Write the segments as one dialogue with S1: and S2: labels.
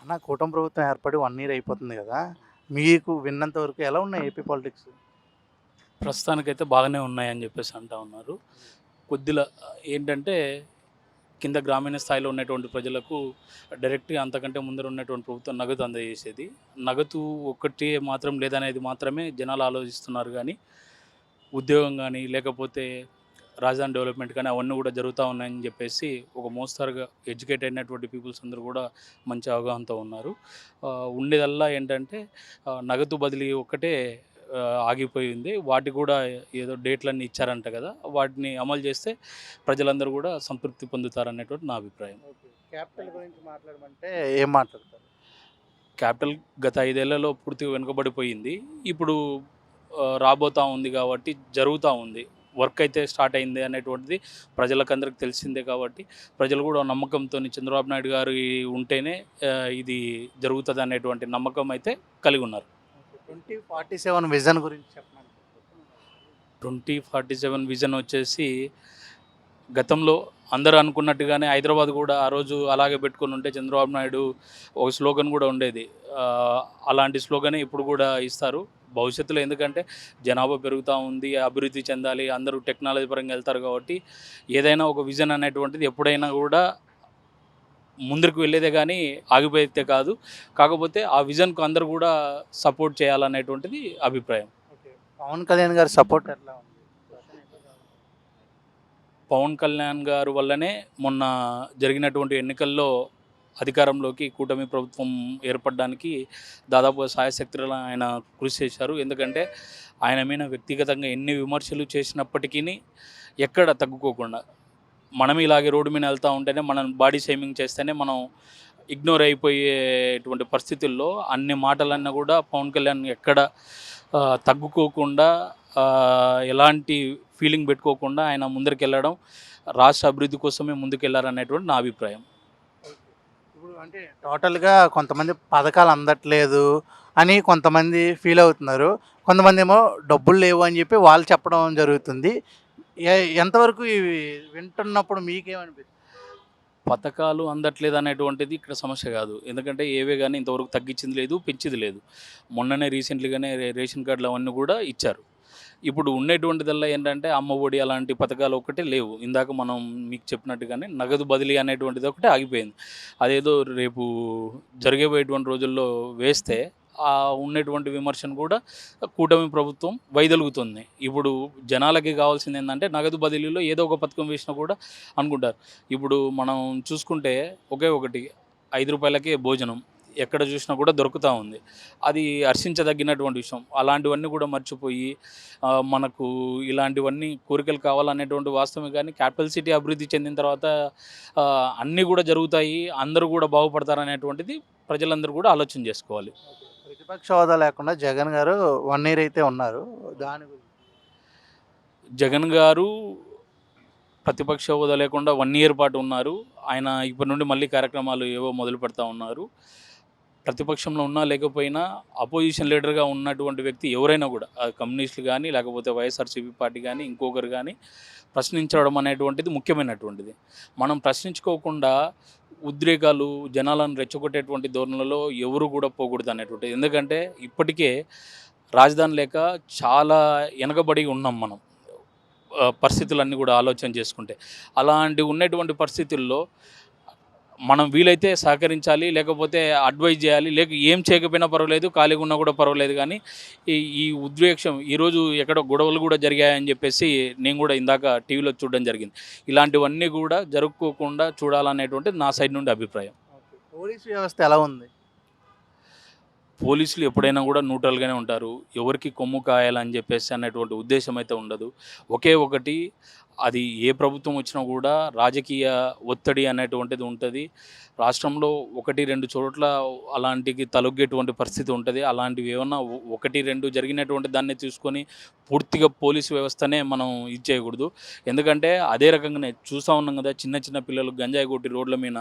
S1: అన్న కూటమి ప్రభుత్వం ఏర్పడి 1 ఇయర్ అయిపోతుంది గదా! మీకు విన్నంత వరకు ఎలా ఉన్నాయి ఏపీ పాలిటిక్స్?
S2: ప్రస్తుతానికైతే బాగానే ఉన్నాయని చెప్పేసి అంటా ఉన్నారు. కొద్దిలా ఏంటంటే కింద గ్రామీణ స్థాయిలో ఉన్నటువంటి ప్రజలకు డైరెక్ట్‌గా అంతకంటే ముందర ఉన్నటువంటి ప్రభుత్వం నగదు అందజేసేది. నగదు ఒక్కటే మాత్రం లేదనేది మాత్రమే జనాలు ఆలోచిస్తున్నారు గానీ, ఉద్యోగం గానీ, లేకపోతే రాజధాని డెవలప్‌మెంట్ కానీ అవన్నీ కూడా జరుగుతా ఉన్నాయని చెప్పేసి ఒక మోస్తరుగా ఎడ్యుకేట్ అయినటువంటి పీపుల్స్ అందరూ కూడా మంచి అవగాహనతో ఉన్నారు. ఉండేదల్లా ఏంటంటే నగదు బదిలీ ఒక్కటే ఆగిపోయింది. వాటికి కూడా ఏదో డేట్‌లన్నీ ఇచ్చారంట కదా! వాటిని అమలు చేస్తే ప్రజలందరూ కూడా సంతృప్తి పొందుతారనేటువంటిది నా అభిప్రాయం.
S1: ఓకే. క్యాపిటల్ గురించి మాట్లాడమంటే ఏం మాట్లాడతారు?
S2: క్యాపిటల్ గత 5 ఏళ్లలో పూర్తిగా వెనుకబడిపోయింది. ఇప్పుడు రాబోతా ఉంది కాబట్టి జరుగుతా ఉంది. వర్క్ అయితే స్టార్ట్ అయింది అనేటువంటిది ప్రజలకందరికి తెలిసిందే కాబట్టి, ప్రజలు కూడా నమ్మకంతోని చంద్రబాబు నాయుడు గారు ఉంటేనే ఇది జరుగుతదనేటువంటి నమ్మకం అయితే కలిగున్నారు.
S1: ఓకే. 2047 విజన్ గురించి చెప్పమంటారా?
S2: 2047 విజన్ వచ్చేసి గతంలో అందరూ అనుకున్నట్టుగానే హైదరాబాద్ కూడా ఆ రోజు అలాగే పెట్టుకొని ఉంటే చంద్రబాబు నాయుడు ఒక స్లోగన్ కూడా ఉండేది. అలాంటి స్లోగనే ఇప్పుడు కూడా ఇస్తారు భవిష్యత్తులో. ఎందుకంటే జనాభా పెరుగుతూ ఉంది, అభివృద్ధి చెందాలి, అందరూ టెక్నాలజీ పరంగా వెళ్తారు కాబట్టి ఏదైనా ఒక విజన్ అనేటువంటిది ఎప్పుడైనా కూడా ముందరికి వెళ్ళేదే కానీ ఆగిపోయేదే కాదు. కాకపోతే ఆ విజన్‌కు అందరూ కూడా సపోర్ట్ చేయాలనేటువంటిది అభిప్రాయం.
S1: ఓకే. పవన్ కళ్యాణ్ గారి సపోర్ట్ ఎట్లా ఉంది?
S2: పవన్ కళ్యాణ్ గారు వల్లనే మొన్న జరిగినటువంటి ఎన్నికల్లో అధికారంలోకి కూటమి ప్రభుత్వం ఏర్పడడానికి దాదాపు శాయశక్తులా ఆయన కృషి చేశారు. ఎందుకంటే ఆయన మీద వ్యక్తిగతంగా ఎన్ని విమర్శలు చేసినప్పటికీ ఎక్కడ తగ్గుకోకుండా మనం ఇలాగే రోడ్డు మీద వెళ్తూ ఉంటేనే మనం బాడీ షేమింగ్ చేస్తేనే మనం ఇగ్నోర్ అయిపోయేటువంటి పరిస్థితుల్లో అన్ని మాటలన్నా కూడా పవన్ కళ్యాణ్ ఎక్కడ తగ్గుకోకుండా ఎలాంటి ఫీలింగ్ పెట్టుకోకుండా ఆయన ముందరికెళ్ళడం, రాష్ట్ర అభివృద్ధి కోసమే ముందుకెళ్లారనేటువంటి నా అభిప్రాయం.
S1: ఇప్పుడు అంటే టోటల్‌గా కొంతమంది పథకాలు అందట్లేదు అని కొంతమంది ఫీల్ అవుతున్నారు. కొంతమందేమో డబ్బులు లేవు అని చెప్పి వాళ్ళు చెప్పడం జరుగుతుంది. ఎంతవరకు ఇవి వింటున్నప్పుడు మీకేమనిపిస్తుంది?
S2: పథకాలు అందట్లేదు అనేటువంటిది ఇక్కడ సమస్య కాదు. ఎందుకంటే ఏవే గానీ ఇంతవరకు తగ్గించింది లేదు, పెంచింది లేదు. మొన్ననే రీసెంట్‌లీగానే రేషన్ కార్డులు అవన్నీ కూడా ఇచ్చారు. ఇప్పుడు ఉండేటువంటిదల్లా ఏంటంటే అమ్మ ఒడి అలాంటి పథకాలు ఒక్కటే లేవు. ఇందాక మనం మీకు చెప్పినట్టుగానే నగదు బదిలీ అనేటువంటిది ఒకటే ఆగిపోయింది. అదేదో రేపు జరగబోయేటువంటి రోజుల్లో వేస్తే ఉన్నటువంటి విమర్శను కూడా కూటమి ప్రభుత్వం వైదొలుగుతుంది. ఇప్పుడు జనాలకి కావాల్సింది ఏందంటే నగదు బదిలీలో ఏదో ఒక పథకం వేసినా కూడా అనుకుంటారు. ఇప్పుడు మనం చూసుకుంటే ఒకే ఒకటి రూ. 5కే భోజనం. ఎక్కడ చూసినా కూడా దొరుకుతూ ఉంది. అది హర్షించదగినటువంటి విషయం. అలాంటివన్నీ కూడా మర్చిపోయి మనకు ఇలాంటివన్నీ కోరికలు కావాలనేటువంటి వాస్తవమే కానీ క్యాపిటల్ సిటీ అభివృద్ధి చెందిన తర్వాత అన్నీ కూడా జరుగుతాయి, అందరూ కూడా బాగుపడతారనేటువంటిది ప్రజలందరూ కూడా ఆలోచన చేసుకోవాలి.
S1: ప్రతిపక్ష హోదా లేకుండా జగన్ గారు 1 ఇయర్ అయితే ఉన్నారు. దాని గురించి
S2: జగన్ గారు ప్రతిపక్ష హోదా లేకుండా 1 ఇయర్ పాటు ఉన్నారు. ఆయన ఇప్పటి నుండి మళ్ళీ కార్యక్రమాలు ఏవో మొదలు పెడతా ఉన్నారు. ప్రతిపక్షంలో ఉన్నా లేకపోయినా అపోజిషన్ లీడర్‌గా ఉన్నటువంటి వ్యక్తి ఎవరైనా కూడా కమ్యూనిస్టులు గానీ, లేకపోతే వైఎస్ఆర్‌సీపీ పార్టీ గానీ, ఇంకొకరు గానీ ప్రశ్నించడం అనేటువంటిది ముఖ్యమైనటువంటిది. మనం ప్రశ్నించుకోకుండా ఉద్రేకాలు, జనాలను రెచ్చగొట్టేటువంటి ధోరణులలో ఎవరు కూడా పోకూడదనేటువంటిది. ఎందుకంటే ఇప్పటికే రాజధాని లేక చాలా వెనకబడి ఉన్నాం మనం. పరిస్థితులన్నీ కూడా ఆలోచన చేసుకుంటే. అలాంటి ఉన్నటువంటి పరిస్థితుల్లో మనం వీలైతే సహకరించాలి, లేకపోతే అడ్వైజ్ చేయాలి. ఏం చేయకపోయినా పర్వాలేదు, ఖాళీగా ఉన్నా కూడా పర్వాలేదు కానీ ఈ ఉద్రేక్షం ఈరోజు ఎక్కడో గొడవలు కూడా జరిగాయని చెప్పేసి నేను కూడా ఇందాక టీవీలో చూడడం జరిగింది. ఇలాంటివన్నీ కూడా జరుపుకోకుండా చూడాలనేటువంటిది నా సైడ్ నుండి అభిప్రాయం.
S1: ఓకే. పోలీస్ వ్యవస్థ ఎలా ఉంది?
S2: పోలీసులు ఎప్పుడైనా కూడా న్యూట్రల్‌గానే ఉంటారు. ఎవరికి కొమ్ము కాయాలని చెప్పేసి అనేటువంటి ఉద్దేశం అయితే ఉండదు. ఒకే ఒకటి అది ఏ ప్రభుత్వం వచ్చినా కూడా రాజకీయ ఒత్తిడి అనేటువంటిది ఉంటది. రాష్ట్రంలో 1, 2 చోట్ల అలాంటికి తలొగ్గేటువంటి పరిస్థితి ఉంటది. అలాంటివి ఏమన్నా 1, 2 జరిగినటువంటి దాన్ని తీసుకొని పూర్తిగా పోలీసు వ్యవస్థనే మనం ఇది చేయకూడదు. ఎందుకంటే అదే రకంగానే చూస్తా ఉన్నాం కదా! చిన్న చిన్న పిల్లలు గంజాయి కొట్టి రోడ్ల మీద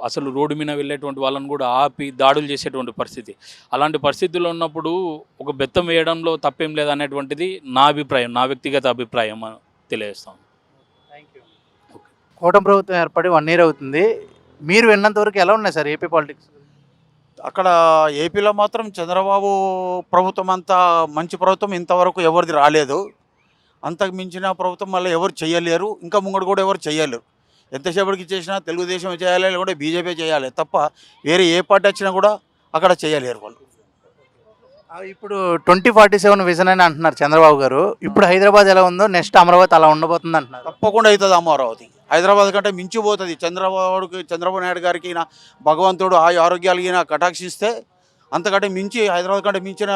S2: అసలు రోడ్డు మీద వెళ్ళేటువంటి వాళ్ళని కూడా ఆపి దాడులు చేసేటువంటి పరిస్థితి. అలాంటి పరిస్థితుల్లో ఉన్నప్పుడు ఒక బెత్తం వేయడంలో తప్పేం లేదనేటువంటిది నా అభిప్రాయం. నా వ్యక్తిగత అభిప్రాయం తెలియజేస్తాను.
S1: Thank you.
S2: ఓకే.
S1: కూటమి ప్రభుత్వం ఏర్పడి 1 ఇయర్ అవుతుంది. మీరు విన్నంత వరకు ఎలా ఉన్నాయి సార్ ఏపీ పాలిటిక్స్?
S3: అక్కడ ఏపీలో మాత్రం చంద్రబాబు ప్రభుత్వం అంతా మంచి ప్రభుత్వం ఇంతవరకు ఎవరిది రాలేదు. అంతకు మించిన ప్రభుత్వం మళ్ళీ ఎవరు చేయలేరు, ఇంకా ముంగడు కూడా ఎవరు చేయలేరు. ఎంతసేపటికి చేసినా తెలుగుదేశం చేయాలి, లేకుంటే బీజేపీ చేయాలి తప్ప వేరే ఏ పార్టీ వచ్చినా కూడా అక్కడ చేయలేరు వాళ్ళు.
S1: ఇప్పుడు 2047 విజన్ అని అంటున్నారు చంద్రబాబు గారు. ఇప్పుడు హైదరాబాద్ ఎలా ఉందో నెక్స్ట్ అమరావతి అలా ఉండబోతుంది అంటున్నారు.
S3: తప్పకుండా అవుతుంది అమరావతి. హైదరాబాద్ కంటే మించిపోతుంది. చంద్రబాబు నాయుడు గారికి భగవంతుడు ఆరోగ్యాలు కటాక్షిస్తే అంతకంటే మించి హైదరాబాద్ కంటే మించిన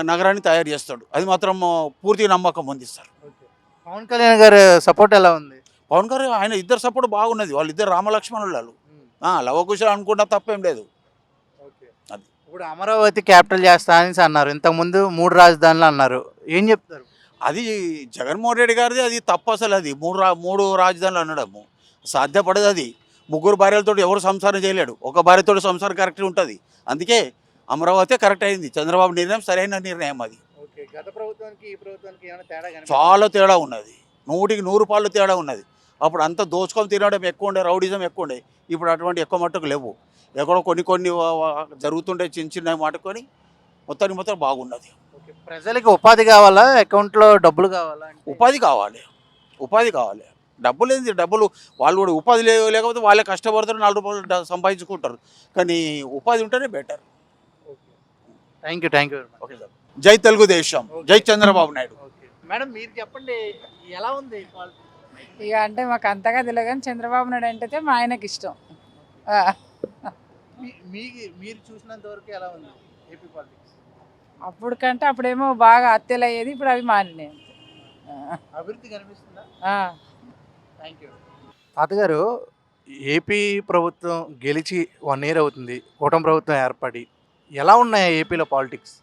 S3: నగరాన్ని తయారు చేస్తాడు. అది మాత్రం పూర్తి నమ్మకం ఉంది సార్.
S1: పవన్ కళ్యాణ్ గారు సపోర్ట్ ఎలా ఉంది?
S3: పవన్ గారు ఆయన ఇద్దరు సపోర్ట్ బాగున్నది. వాళ్ళిద్దరు రామలక్ష్మణులు. లవకుశలు అనుకున్నా తప్పేం లేదు. అది
S1: ఇప్పుడు అమరావతి క్యాపిటల్ చేస్తా అని అన్నారు. ఇంతకుముందు 3 రాజధానులు అన్నారు. ఏం చెప్తారు?
S3: అది జగన్మోహన్ రెడ్డి గారిది అది తప్పు. అసలు అది మూడు రాజధానులు అనడము సాధ్యపడదు. అది 3 భార్యలతో ఎవరు సంసారం చేయలేడు. ఒక భార్యతో సంసారం కరెక్ట్ ఉంటుంది. అందుకే అమరావతి కరెక్ట్ అయింది. చంద్రబాబు నిర్ణయం సరైన నిర్ణయం. అది
S1: గత ప్రభుత్వానికి ఈ ప్రభుత్వానికి ఏమైనా తేడా
S3: చాలా తేడా ఉన్నది. 100కి 100 పాళ్ళు తేడా ఉన్నది. అప్పుడు అంతా దోచుకొని తినడం ఎక్కువ ఉండే, రౌడిజం ఎక్కువ ఉండే. ఇప్పుడు అటువంటి ఎక్కువ మట్టుకు లేవు. ఎక్కడో కొన్ని జరుగుతుండే చిన్న చిన్న మాటుకొని మొత్తం బాగున్నది.
S1: ప్రజలకి ఉపాధి కావాలా, అకౌంట్లో డబ్బులు కావాలా?
S3: ఉపాధి కావాలి. డబ్బులు ఏంది, డబ్బులు వాళ్ళు కూడా ఉపాధి లేకపోతే వాళ్ళే కష్టపడతారు, 4 రూపాయలు సంపాదించుకుంటారు. కానీ ఉపాధి ఉంటేనే better.
S1: Thank you very much.
S3: Okay sir. జై తెలుగుదేశం, జై చంద్రబాబు నాయుడు.
S1: మేడం మీరు చెప్పండి, ఎలా ఉంది?
S4: ఇక అంటే మాకు అంతగా తెలియదు కానీ చంద్రబాబు నాయుడు అంటే మా ఆయనకి ఇష్టం.
S1: మీరు చూసినంత వరకు ఎలా ఉంది ఏపీ పాలిటిక్స్?
S4: అప్పుడు కంటే అప్పుడేమో బాగా హత్యలు అయ్యేది, ఇప్పుడు అవి మారినాయి.
S1: అభివృద్ధి కనిపిస్తుందా?
S4: Thank
S1: you. తాతగారు, ఏపీ ప్రభుత్వం గెలిచి 1 ఇయర్ అవుతుంది, కూటమి ప్రభుత్వం ఏర్పడి. ఎలా ఉన్నాయి ఏపీలో పాలిటిక్స్?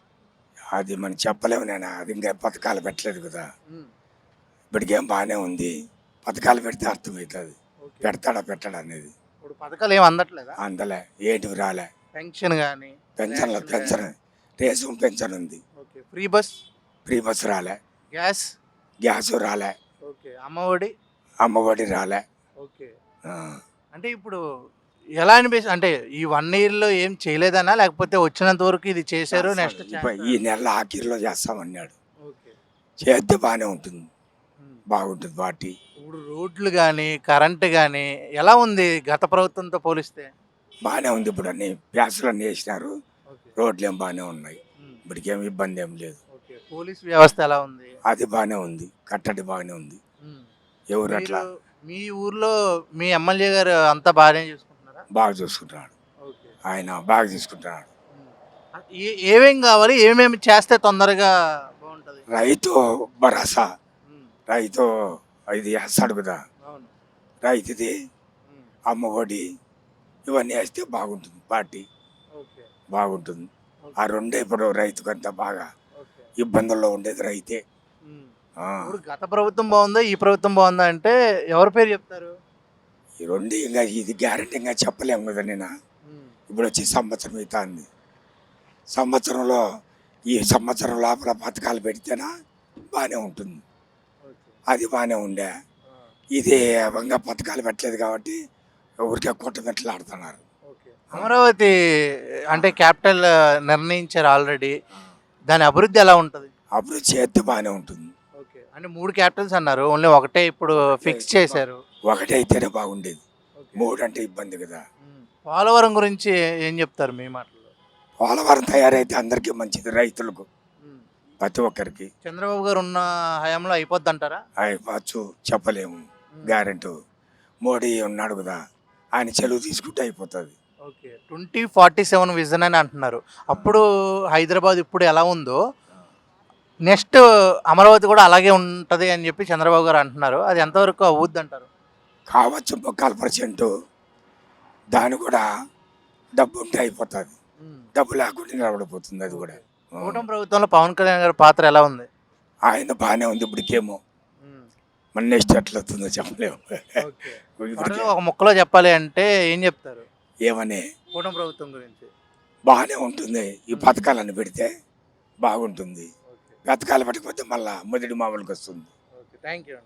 S5: అది మనం చెప్పలేము నేను. అది ఇంకా పథకాలు పెట్టలేదు కదా. ఇప్పటికేం బాగానే ఉంది. పథకాలు పెడితే అర్థమవుతుంది పెడతాడా పెట్టడా అనేది.
S1: ఇప్పుడు పథకాలు ఏమి అందట్లేదా?
S5: అందలే, ఏంటివి రాలే.
S1: పెన్షన్ కానీ
S5: పెన్షన్ రేషన్ పెన్షన్ ఉంది. ఫ్రీ బస్ రాలే. గ్యాస్ రాలే. అమ్మఒడి రాలే.
S1: అంటే ఇప్పుడు ఎలా అనిపిస్తుంది? అంటే ఈ 1 ఇయర్లో ఏం చేయలేదన్నా, లేకపోతే వచ్చినంత వరకు ఇది చేశారు, నెక్స్ట్
S5: ఈ నెల ఆఖరిలో చేస్తామన్నాడు. చేస్తే బాగానే ఉంటుంది, బాగుంటుంది పార్టీ.
S1: ఇప్పుడు రోడ్లు కానీ కరెంటు కానీ ఎలా ఉంది గత ప్రభుత్వంతో పోలిస్తే?
S5: బాగానే ఉంది. ఇప్పుడు అన్ని ప్యాసులు అన్నీ వేసినారు. రోడ్లు ఏం బాగానే ఉన్నాయి. ఇప్పటికేం ఇబ్బంది ఏం లేదు.
S1: పోలీస్ వ్యవస్థ ఎలా ఉంది?
S5: అది బాగానే ఉంది. కట్టడి బాగానే ఉంది. ఎవరు అట్లా
S1: మీ ఊర్లో మీ ఎమ్మెల్యే గారు అంతా బాగానే చూసుకుంటున్నారా?
S5: బాగా చూసుకుంటున్నాడు. ఆయన బాగా చూసుకుంటున్నాడు.
S1: ఏమేం కావాలి, ఏమేమి చేస్తే తొందరగా బాగుంటుంది?
S5: రైతు భరోసా, రైతు ఇది వేస్తాడు కదా, రైతుది అమ్మఒడి ఇవన్నీ వేస్తే బాగుంటుంది. పార్టీ బాగుంటుంది. ఆ రెండే ఇప్పుడు రైతుకంతా బాగా ఇబ్బందుల్లో ఉండేది రైతే.
S1: ఇప్పుడు గత ప్రభుత్వం బాగుందా, ఈ ప్రభుత్వం బాగుందా అంటే ఎవరి పేరు చెప్తారు?
S5: ఈ రెండు ఇంకా ఇది గ్యారెంటీ ఇంకా చెప్పలేము కదా. నేను ఇప్పుడు వచ్చి సంవత్సరం అవుతుంది. సంవత్సరంలో ఈ సంవత్సరం లోపల పథకాలు పెడితేనా బాగానే ఉంటుంది. అది బాగానే ఉండే. ఇది ఇంకా పథకాలు పెట్టలేదు కాబట్టి ఊరికే కొట్టమెట్లు ఆడుతున్నారు.
S1: అమరావతి అంటే క్యాపిటల్ నిర్ణయించారు ఆల్రెడీ. దాని అభివృద్ధి ఎలా ఉంటుంది?
S5: అభివృద్ధి చేస్తే బాగానే ఉంటుంది.
S1: అంటే 3 క్యాపిటల్స్ అన్నారు, ఓన్లీ ఒకటే ఇప్పుడు ఫిక్స్ చేశారు.
S5: ఒకటే అయితేనే బాగుండేది. 3 అంటే ఇబ్బంది కదా.
S1: పోలవరం గురించి ఏం చెప్తారు మీ మాటల్లో?
S5: పోలవరం తయారైతే అందరికీ మంచిది, రైతులకు ప్రతి ఒక్కరికి.
S1: చంద్రబాబు గారు ఉన్న హయాంలో అయిపోద్ది అంటారా?
S5: అయిపోవచ్చు, చెప్పలేము. గ్యారెంటీ మోడీ ఉన్నాడు కదా, ఆయన చెలువు తీసుకుంటే అయిపోతుంది.
S1: 2047 విజన్ అని అంటున్నారు. అప్పుడు హైదరాబాద్ ఇప్పుడు ఎలా ఉందో నెక్స్ట్ అమరావతి కూడా అలాగే ఉంటుంది అని చెప్పి చంద్రబాబు గారు అంటున్నారు. అది ఎంతవరకు అవుద్ది అంటారు?
S5: కావచ్చు, 1% దాని కూడా డబ్బు ఉంటే అయిపోతుంది. డబ్బు లేకుండా నిలబడిపోతుంది. అది కూడా
S1: కూటమి ప్రభుత్వంలో పవన్ కళ్యాణ్ గారి పాత్ర ఎలా ఉంది?
S5: ఆయన బాగానే ఉంది. ఇప్పటికేమో మన నెక్స్ట్ ఎట్లా అవుతుందో చెప్పలేము.
S1: ఒక ముక్కలో చెప్పాలి అంటే ఏం చెప్తారు?
S5: ఏమని
S1: కూటమి ప్రభుత్వం గురించి
S5: బాగానే ఉంటుంది. ఈ పథకాలన్నీ పెడితే బాగుంటుంది. పథకాలు పెట్టకపోతే మళ్ళీ మొదటి మామూలుకి వస్తుంది.
S1: Thank you.